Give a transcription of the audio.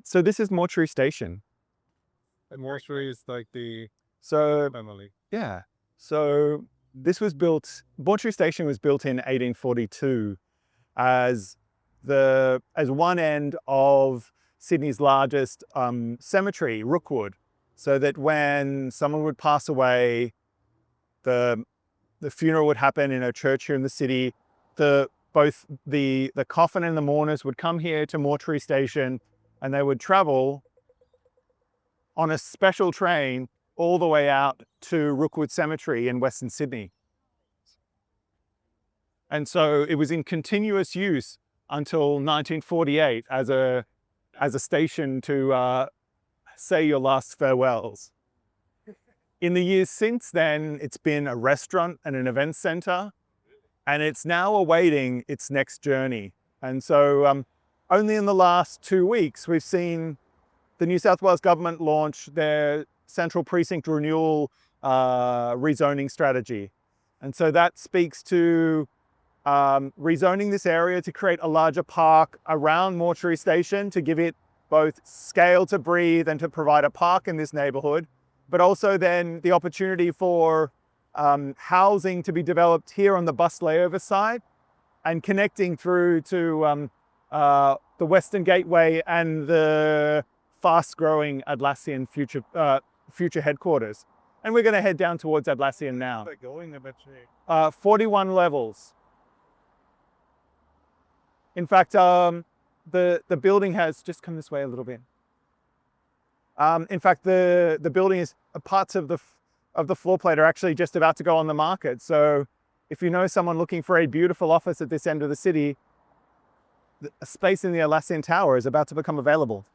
So this is Mortuary Station. And Mortuary is like the So family. yeah, so this was built. Mortuary Station was built in 1842 as one end of Sydney's largest cemetery, Rookwood, so that when someone would pass away, the funeral would happen in a church here in the city. Both the coffin and the mourners would come here to Mortuary Station, and they would travel on a special train all the way out to Rookwood Cemetery in Western Sydney. And so it was in continuous use until 1948 as a station to say your last farewells. In the years since then, it's been a restaurant and an event centre, and it's now awaiting its next journey. And so only in the last 2 weeks, we've seen the New South Wales government launch their Central Precinct Renewal rezoning strategy. And so that speaks to rezoning this area to create a larger park around Mortuary Station to give it both scale to breathe and to provide a park in this neighbourhood, but also then the opportunity for housing to be developed here on the bus layover side and connecting through to the Western Gateway and the fast-growing Atlassian future headquarters. And we're going to head down towards Atlassian now. They're going eventually. 41 levels. In fact, the building has just come this way a little bit. In fact, the building is parts of the floor plate are actually just about to go on the market. So if you know someone looking for a beautiful office at this end of the city, a space in the Atlassian Tower is about to become available.